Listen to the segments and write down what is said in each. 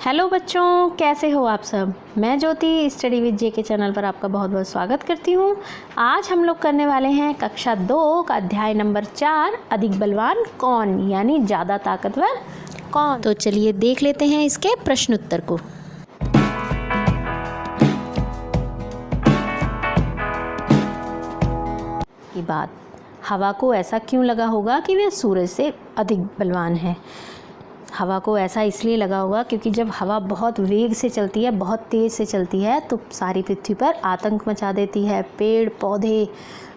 Hello बच्चों, कैसे हो आप सब। मैं ज्योति स्टडी विद जे के चैनल पर आपका बहुत बहुत स्वागत करती हूँ। आज हम लोग करने वाले हैं कक्षा 2 का अध्याय नंबर 4, अधिक बलवान कौन, यानी ज़्यादा ताकतवर कौन। तो चलिए देख लेते हैं इसके प्रश्न उत्तर को। की बात, हवा को ऐसा क्यों लगा होगा कि वह सूरज से अधिक बलवान है। हवा को ऐसा इसलिए लगा होगा क्योंकि जब हवा बहुत वेग से चलती है, बहुत तेज़ से चलती है, तो सारी पृथ्वी पर आतंक मचा देती है। पेड़ पौधे,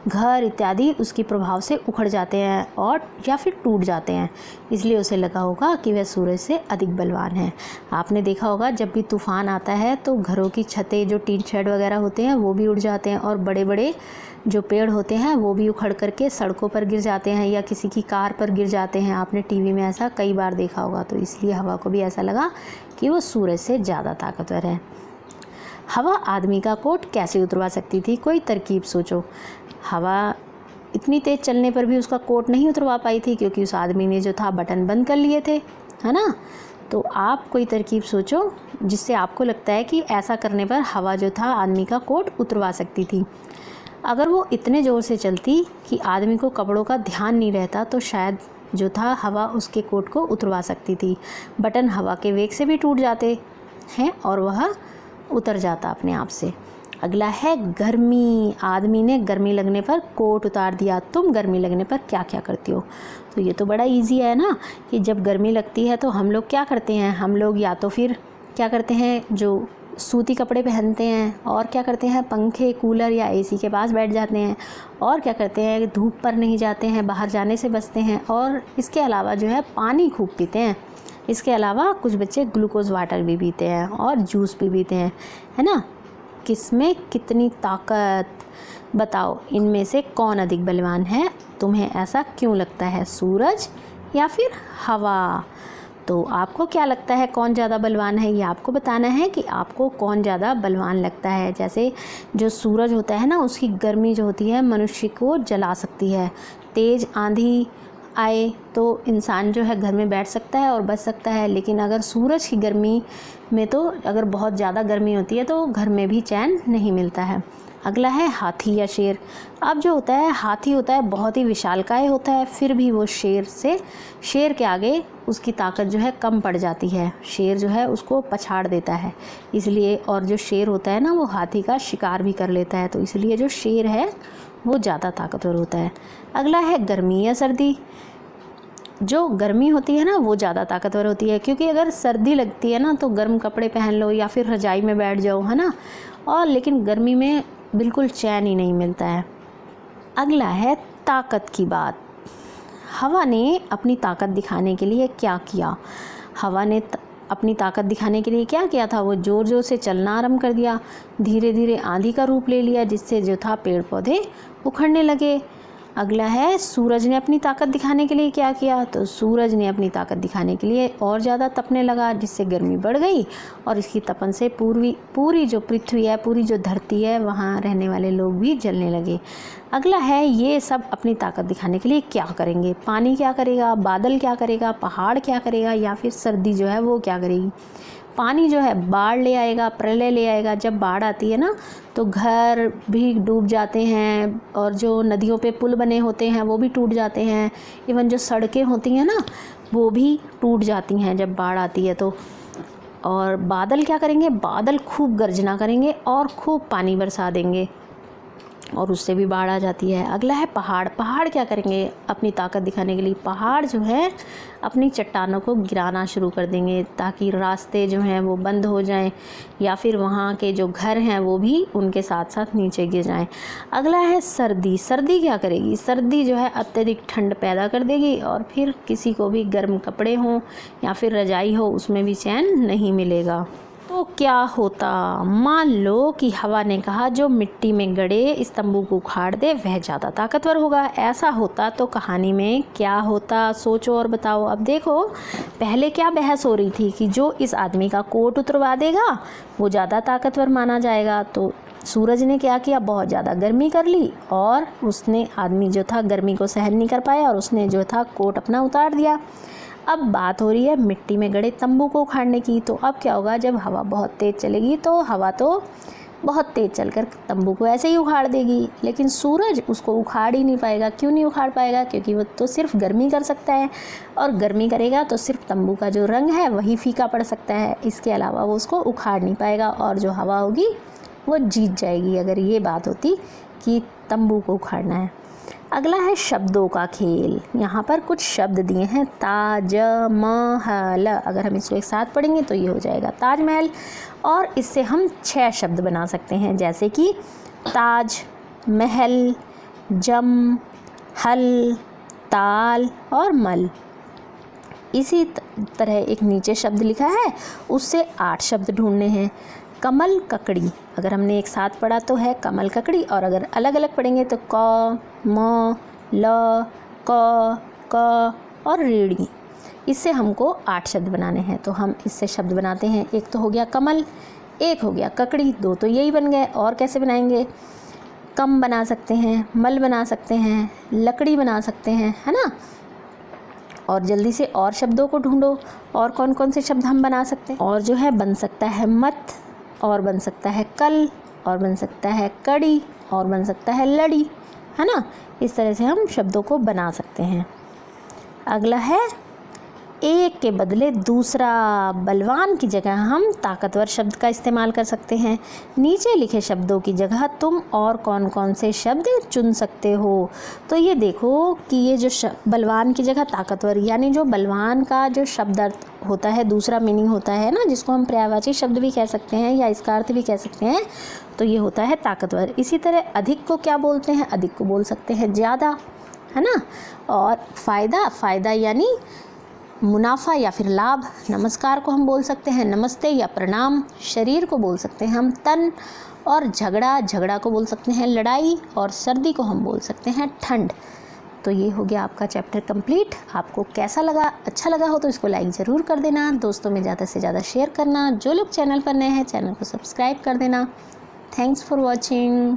घर इत्यादि उसके प्रभाव से उखड़ जाते हैं और या फिर टूट जाते हैं। इसलिए उसे लगा होगा कि वह सूरज से अधिक बलवान है। आपने देखा होगा जब भी तूफ़ान आता है तो घरों की छतें, जो टीन शेड वगैरह होते हैं, वो भी उड़ जाते हैं और बड़े बड़े जो पेड़ होते हैं वो भी उखड़ करके सड़कों पर गिर जाते हैं या किसी की कार पर गिर जाते हैं। आपने टीवी में ऐसा कई बार देखा होगा। तो इसलिए हवा को भी ऐसा लगा कि वो सूरज से ज़्यादा ताकतवर है। हवा आदमी का कोट कैसे उतरवा सकती थी, कोई तरकीब सोचो। हवा इतनी तेज़ चलने पर भी उसका कोट नहीं उतरवा पाई थी क्योंकि उस आदमी ने जो था बटन बंद कर लिए थे, है ना। तो आप कोई तरकीब सोचो जिससे आपको लगता है कि ऐसा करने पर हवा जो था आदमी का कोट उतरवा सकती थी। अगर वो इतने ज़ोर से चलती कि आदमी को कपड़ों का ध्यान नहीं रहता तो शायद जो था हवा उसके कोट को उतरवा सकती थी। बटन हवा के वेग से भी टूट जाते हैं और वह उतर जाता अपने आप से। अगला है गर्मी। आदमी ने गर्मी लगने पर कोट उतार दिया। तुम गर्मी लगने पर क्या क्या करती हो। तो ये तो बड़ा इजी है ना कि जब गर्मी लगती है तो हम लोग क्या करते हैं। हम लोग या तो फिर क्या करते हैं, जो सूती कपड़े पहनते हैं, और क्या करते हैं, पंखे, कूलर या एसी के पास बैठ जाते हैं, और क्या करते हैं, धूप पर नहीं जाते हैं, बाहर जाने से बचते हैं, और इसके अलावा जो है पानी खूब पीते हैं। इसके अलावा कुछ बच्चे ग्लूकोज वाटर भी पीते हैं और जूस भी पीते हैं, है ना। किसमें कितनी ताकत, बताओ इनमें से कौन अधिक बलवान है। तुम्हें ऐसा क्यों लगता है, सूरज या फिर हवा। तो आपको क्या लगता है कौन ज़्यादा बलवान है, ये आपको बताना है कि आपको कौन ज़्यादा बलवान लगता है। जैसे जो सूरज होता है ना, उसकी गर्मी जो होती है मनुष्य को जला सकती है। तेज़ आंधी आए तो इंसान जो है घर में बैठ सकता है और बच सकता है, लेकिन अगर सूरज की गर्मी में तो अगर बहुत ज़्यादा गर्मी होती है तो घर में भी चैन नहीं मिलता है। अगला है हाथी या शेर। अब जो होता है, हाथी होता है बहुत ही विशालकाय होता है, फिर भी वो शेर के आगे उसकी ताकत जो है कम पड़ जाती है। शेर जो है उसको पछाड़ देता है इसलिए, और जो शेर होता है ना वो हाथी का शिकार भी कर लेता है, तो इसलिए जो शेर है वो ज़्यादा ताकतवर होता है। अगला है गर्मी या सर्दी। जो गर्मी होती है ना वो ज़्यादा ताकतवर होती है, क्योंकि अगर सर्दी लगती है ना तो गर्म कपड़े पहन लो या फिर रजाई में बैठ जाओ, है ना, और लेकिन गर्मी में बिल्कुल चैन ही नहीं मिलता है। अगला है ताकत की बात। हवा ने अपनी ताकत दिखाने के लिए क्या किया। हवा ने अपनी ताकत दिखाने के लिए क्या किया था, वो ज़ोर ज़ोर से चलना आरंभ कर दिया। धीरे धीरे आंधी का रूप ले लिया, जिससे जो था पेड़ पौधे उखड़ने लगे। अगला है सूरज ने अपनी ताकत दिखाने के लिए क्या किया। तो सूरज ने अपनी ताकत दिखाने के लिए और ज़्यादा तपने लगा, जिससे गर्मी बढ़ गई और इसकी तपन से पूरी जो पृथ्वी है, पूरी जो धरती है, वहाँ रहने वाले लोग भी जलने लगे। अगला है ये सब अपनी ताकत दिखाने के लिए क्या करेंगे। पानी क्या करेगा, बादल क्या करेगा, पहाड़ क्या करेगा, या फिर सर्दी जो है वो क्या करेगी। पानी जो है बाढ़ ले आएगा, प्रलय ले आएगा। जब बाढ़ आती है ना तो घर भी डूब जाते हैं और जो नदियों पे पुल बने होते हैं वो भी टूट जाते हैं। इवन जो सड़कें होती हैं ना वो भी टूट जाती हैं जब बाढ़ आती है तो। और बादल क्या करेंगे, बादल खूब गर्जना करेंगे और खूब पानी बरसा देंगे और उससे भी बाढ़ आ जाती है। अगला है पहाड़। पहाड़ क्या करेंगे अपनी ताकत दिखाने के लिए। पहाड़ जो है अपनी चट्टानों को गिराना शुरू कर देंगे ताकि रास्ते जो हैं वो बंद हो जाएं, या फिर वहाँ के जो घर हैं वो भी उनके साथ साथ नीचे गिर जाएं। अगला है सर्दी। सर्दी क्या करेगी, सर्दी जो है अत्यधिक ठंड पैदा कर देगी और फिर किसी को भी गर्म कपड़े हों या फिर रजाई हो उसमें भी चैन नहीं मिलेगा। तो क्या होता, मान लो कि हवा ने कहा जो मिट्टी में गड़े इस तंबू को उखाड़ दे वह ज़्यादा ताकतवर होगा। ऐसा होता तो कहानी में क्या होता, सोचो और बताओ। अब देखो, पहले क्या बहस हो रही थी कि जो इस आदमी का कोट उतरवा देगा वो ज़्यादा ताकतवर माना जाएगा। तो सूरज ने क्या किया, बहुत ज़्यादा गर्मी कर ली और उसने, आदमी जो था गर्मी को सहन नहीं कर पाया और उसने जो था कोट अपना उतार दिया। अब बात हो रही है मिट्टी में गड़े तंबू को उखाड़ने की। तो अब क्या होगा, जब हवा बहुत तेज़ चलेगी तो हवा तो बहुत तेज़ चलकर तंबू को ऐसे ही उखाड़ देगी, लेकिन सूरज उसको उखाड़ ही नहीं पाएगा। क्यों नहीं उखाड़ पाएगा? क्योंकि वो तो सिर्फ गर्मी कर सकता है, और गर्मी करेगा तो सिर्फ तंबू का जो रंग है वही फीका पड़ सकता है, इसके अलावा वो उसको उखाड़ नहीं पाएगा, और जो हवा होगी वो जीत जाएगी अगर ये बात होती कि तंबू को उखाड़ना है। अगला है शब्दों का खेल। यहाँ पर कुछ शब्द दिए हैं, ताजमहल। अगर हम इसको एक साथ पढ़ेंगे तो ये हो जाएगा ताजमहल, और इससे हम 6 शब्द बना सकते हैं, जैसे कि ताज, महल, जम, हल, ताल और मल। इसी तरह एक नीचे शब्द लिखा है, उससे 8 शब्द ढूंढने हैं। कमल ककड़ी, अगर हमने एक साथ पढ़ा तो है कमल ककड़ी, और अगर अलग अलग पढ़ेंगे तो क, म, ल, क और रेड़ी। इससे हमको 8 शब्द बनाने हैं, तो हम इससे शब्द बनाते हैं। एक तो हो गया कमल, एक हो गया ककड़ी, 2 तो यही बन गए। और कैसे बनाएंगे? कम बना सकते हैं, मल बना सकते हैं, लकड़ी बना सकते हैं, है ना। और जल्दी से और शब्दों को ढूंढो, और कौन कौन से शब्द हम बना सकते हैं। और जो है बन सकता है मत, और बन सकता है कल, और बन सकता है कड़ी, और बन सकता है लड़ी, है ना। इस तरह से हम शब्दों को बना सकते हैं। अगला है एक के बदले दूसरा। बलवान की जगह हम ताकतवर शब्द का इस्तेमाल कर सकते हैं। नीचे लिखे शब्दों की जगह तुम और कौन कौन से शब्द चुन सकते हो। तो ये देखो कि ये जो बलवान की जगह ताकतवर, यानी जो बलवान का जो शब्द अर्थ होता है, दूसरा मीनिंग होता है ना, जिसको हम पर्यायवाची शब्द भी कह सकते हैं या इसका अर्थ भी कह सकते हैं, तो ये होता है ताकतवर। इसी तरह अधिक को क्या बोलते हैं? अधिक को बोल सकते हैं ज़्यादा, है ना। और फ़ायदा यानी मुनाफा या फिर लाभ। नमस्कार को हम बोल सकते हैं नमस्ते या प्रणाम। शरीर को बोल सकते हैं हम तन, और झगड़ा को बोल सकते हैं लड़ाई, और सर्दी को हम बोल सकते हैं ठंड। तो ये हो गया आपका चैप्टर कंप्लीट। आपको कैसा लगा? अच्छा लगा हो तो इसको लाइक ज़रूर कर देना, दोस्तों में ज़्यादा से ज़्यादा शेयर करना। जो लोग चैनल पर नए हैं, चैनल को सब्सक्राइब कर देना। Thanks for watching.